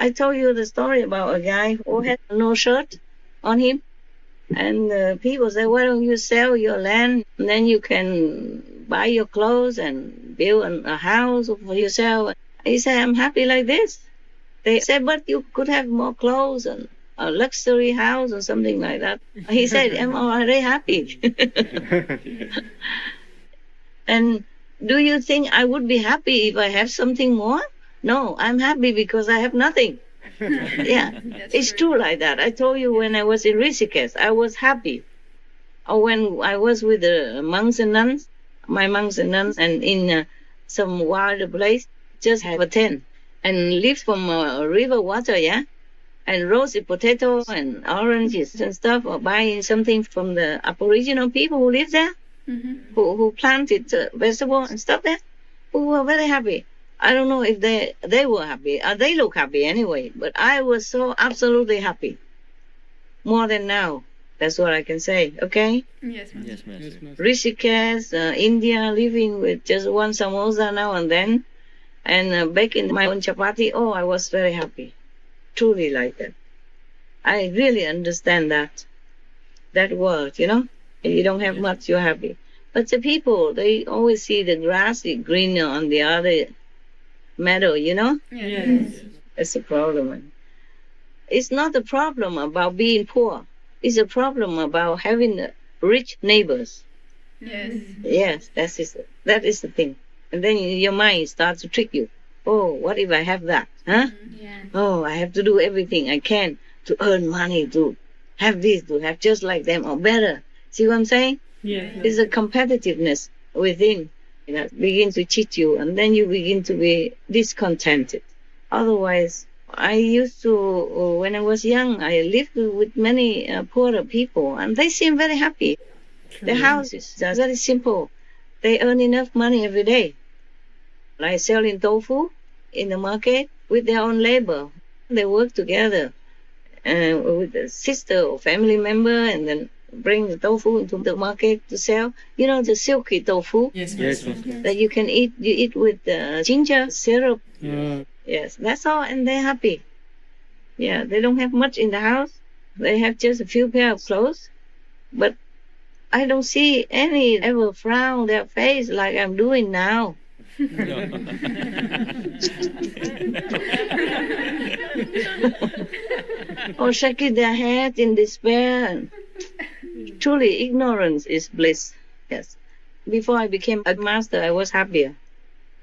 I told you the story about a guy who had no shirt on him. And people say, why don't you sell your land? And then you can buy your clothes and build a house for yourself. He said, I'm happy like this. They said, but you could have more clothes and a luxury house or something like that. He said, I'm already happy. And do you think I would be happy if I have something more? No, I'm happy because I have nothing. Yeah, it's true like that. I told you when I was in Rishikesh, I was happy. Or when I was with the monks and nuns, my monks and nuns, and in some wild place, just have a tent and live from river water, yeah, and roasted potato and oranges and stuff, or buying something from the Aboriginal people who live there, who planted vegetables and stuff there, who were very happy. I don't know if they were happy. They look happy anyway, but I was so absolutely happy. More than now. That's what I can say, okay? Yes, Master. Yes, Master. Rishikesh, India, living with just one samosa now and then, and baking my own chapati. Oh, I was very happy. Truly like that. I really understand that word, you know? You don't have much, you're happy. But the people, they always see the grass is greener on the other meadow, you know? Yes. That's a problem. It's not a problem about being poor. It's a problem about having rich neighbors. Yes. Yes, that is the thing. And then your mind starts to trick you. Oh, what if I have that? Huh? Yeah. Oh, I have to do everything I can to earn money, to have this, to have just like them or better. See what I'm saying? Yes. It's a competitiveness within that begins to cheat you, and then you begin to be discontented. Otherwise, I used to, when I was young, I lived with many poorer people, and they seem very happy. Their houses are very simple. They earn enough money every day. Like selling tofu in the market with their own labor. They work together with a sister or family member, and then bring the tofu into the market to sell. You know, the silky tofu Yes, Yes. Master. that you can eat. You eat with ginger syrup. Yes, that's all, and they're happy. Yeah, they don't have much in the house. They have just a few pair of clothes. But I don't see any ever frown on their face like I'm doing now. Or shaking their head in despair. Truly, ignorance is bliss. Yes. Before I became a master, I was happier.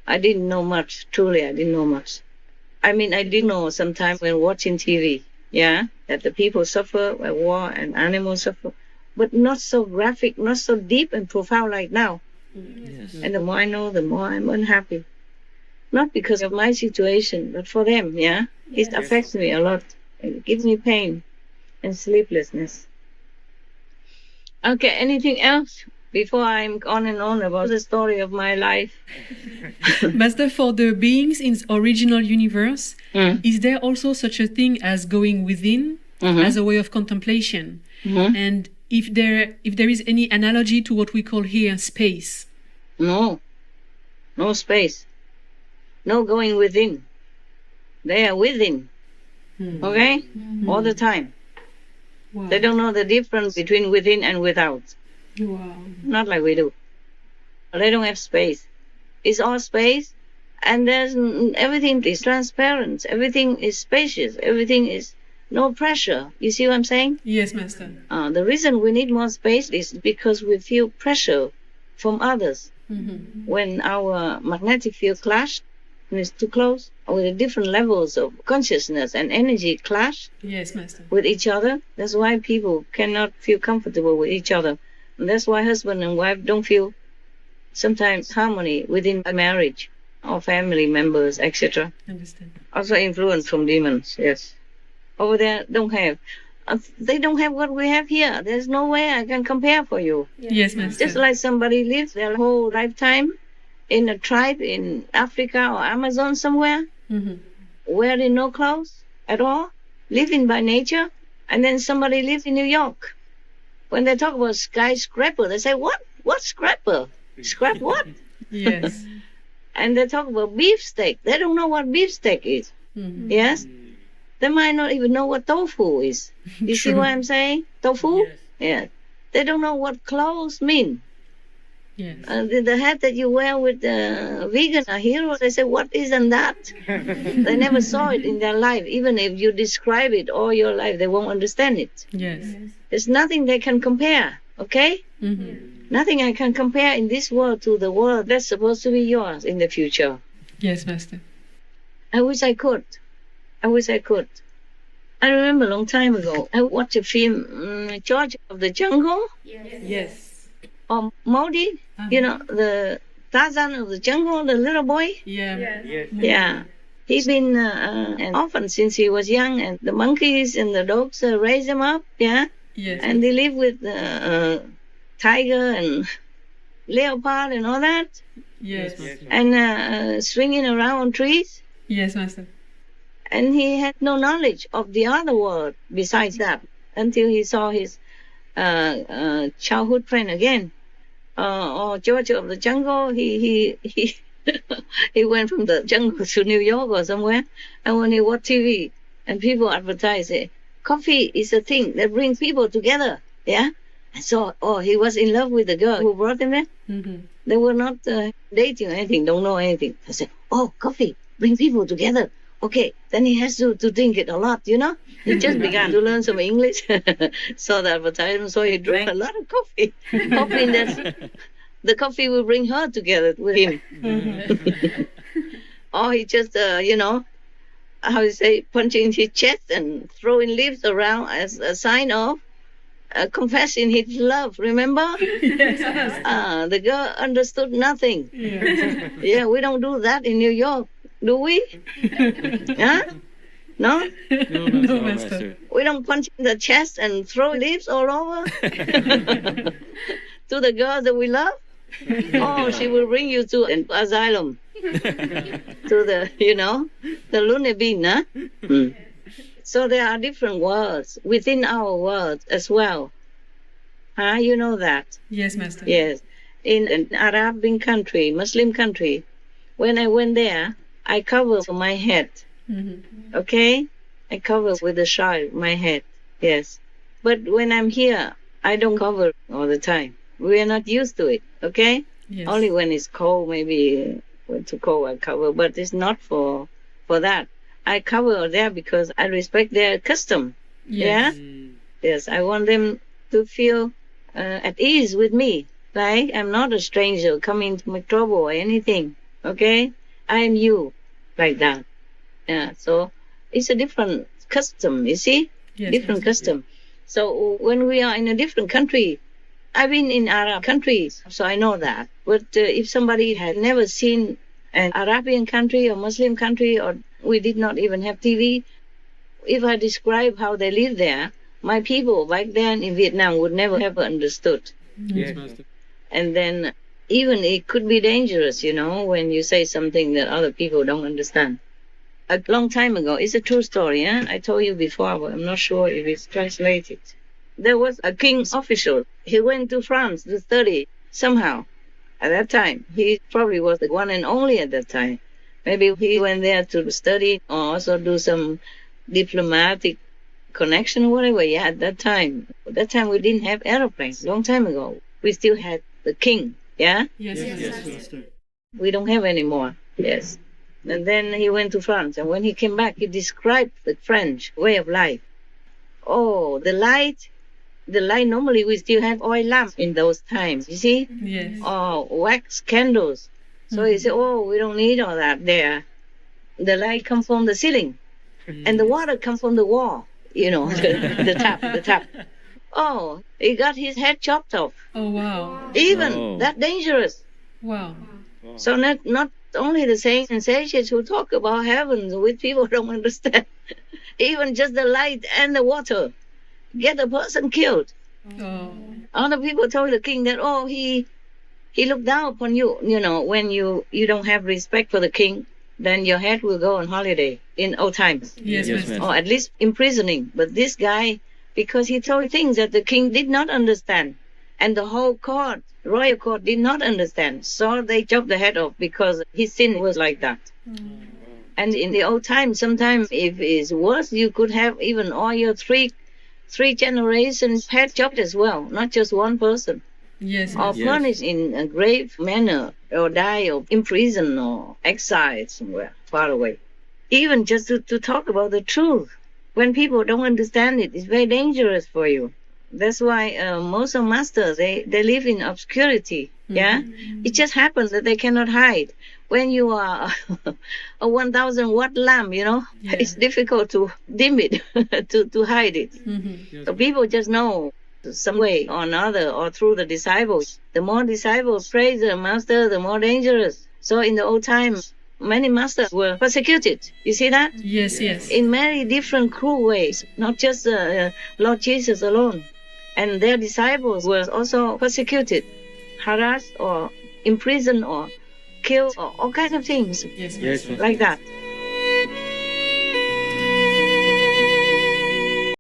I didn't know much. Truly, I didn't know much. I mean, I did know sometimes when watching TV, yeah, that the people suffer by war and animals suffer, but not so graphic, not so deep and profound like now. Yes. And the more I know, the more I'm unhappy. Not because of my situation, but for them, yeah. It affects me a lot. It gives me pain and sleeplessness. Okay, anything else? Before I'm on and on about the story of my life. Master, for the beings in the original universe, is there also such a thing as going within as a way of contemplation? And if there is any analogy to what we call here space? No space. No going within. They are within. Okay? All the time. Wow. They don't know the difference between within and without. Wow. Not like we do. They don't have space. It's all space, and everything is transparent. Everything is spacious. Everything is no pressure. You see what I'm saying? Yes, Master. The reason we need more space is because we feel pressure from others. When our magnetic field clash, when it's too close, or with the different levels of consciousness and energy clash Yes, Master. with each other, that's why people cannot feel comfortable with each other. And that's why husband and wife don't feel sometimes harmony within a marriage or family members, etc. Understand. Also influence from demons, yes. Over there, they don't have what we have here. There's no way I can compare for you. Yes, Master. Just like somebody lives their whole lifetime in a tribe in Africa or Amazon somewhere, wearing no clothes at all, living by nature, and then somebody lives in New York. When they talk about skyscraper, they say, what? What scraper? Scrap what? Yes. And they talk about beefsteak. They don't know what beefsteak is. Yes? They might not even know what tofu is. You see what I'm saying? Tofu? Yes. Yeah. They don't know what clothes mean. Yes. The hat that you wear with the vegan are heroes. They say, what isn't that? They never saw it in their life. Even if you describe it all your life, they won't understand it. Yes. There's nothing they can compare, okay? Nothing I can compare in this world to the world that's supposed to be yours in the future. Yes, Master. I wish I could. I wish I could. I remember a long time ago, I watched a film, George of the Jungle, Yes. or Modi, you know, the Tarzan of the jungle, the little boy. Yeah. Yes. Yeah. He's been an orphan since he was young, and the monkeys and the dogs raise him up, yeah? Yes. And they live with tiger and leopard and all that, Yes. Yes. and swinging around on trees. Yes, Master. And he had no knowledge of the other world besides that until he saw his childhood friend again. Or George of the Jungle, he he went from the jungle to New York or somewhere, and when he watched TV and people advertise it, coffee is a thing that brings people together, yeah? And so, he was in love with the girl who brought him there. They were not dating or anything, don't know anything. I said, coffee, bring people together. Okay, then he has to drink it a lot, you know? He just began to learn some English, saw the advertisement, so he drank a lot of coffee. Hoping that the coffee will bring her together with him. Or he just, how you say, punching his chest and throwing leaves around as a sign of confessing his love, remember? Yes. The girl understood nothing. Yeah. Yeah, we don't do that in New York, do we? Huh? No? No, Master. We don't punch in the chest and throw leaves all over to the girl that we love? She will bring you to an asylum. To the, the lunar bin, huh? So there are different worlds within our world as well. Huh? You know that? Yes, Master. Yes. In an Arabian country, Muslim country, when I went there, I covered my head. Okay? I cover with a shawl my head. Yes. But when I'm here, I don't cover all the time. We are not used to it. Okay? Yes. Only when it's cold, maybe when too cold, I cover. But it's not for that. I cover there because I respect their custom. Yes. Yeah? Yes. I want them to feel at ease with me. Like I'm not a stranger coming to make trouble or anything. Okay? I am you. Like that. Yeah. So it's a different custom, you see? Yes, Different Master. custom. So when we are in a different country, I've been in Arab countries, so I know that. But if somebody had never seen an Arabian country or Muslim country, or we did not even have TV, if I describe how they live there, my people back then in Vietnam would never have understood. Yes, Master. And then even it could be dangerous, when you say something that other people don't understand. A long time ago, it's a true story, I told you before, but I'm not sure if it's translated. There was a king's official. He went to France to study somehow. At that time, he probably was the one and only at that time. Maybe he went there to study or also do some diplomatic connection or whatever. Yeah, at that time we didn't have airplanes. Long time ago, we still had the king. Yeah, Yes, Yes, Master. Master. we don't have anymore. Yes. And then he went to France, and when he came back, he described the French way of life. Oh, the light normally we still have oil lamps in those times, you see? Yes. Or wax candles. So he said, we don't need all that there. The light comes from the ceiling, and the water comes from the wall, the tap. Oh, he got his head chopped off. Oh, wow. Even that dangerous. Wow. So not only the saints and sages who talk about heaven, which people don't understand. Even just the light and the water get a person killed. Oh. Other people told the king that, he looked down upon you. When you don't have respect for the king, then your head will go on holiday in old times. Yes, Yes, Master. Master. Or at least imprisoning. But this guy, because he told things that the king did not understand, and the whole court, royal court, did not understand. So they chopped the head off because his sin was like that. And in the old time, sometimes if it's worse, you could have even all your three generations had jobs as well, not just one person. Yes. Or punished in a grave manner, or die, or in prison, or exiled somewhere far away. Even just to talk about the truth. When people don't understand it, it's very dangerous for you. That's why most of masters, they live in obscurity. Yeah, it just happens that they cannot hide. When you are a 1,000 watt lamp, it's difficult to dim it, to hide it. So people just know some way or another, or through the disciples. The more disciples praise the master, the more dangerous. So in the old time, many masters were persecuted. You see that? Yes. In many different cruel ways, not just Lord Jesus alone. And their disciples were also persecuted, harassed, or imprisoned, or killed, or all kinds of things Yes. like that.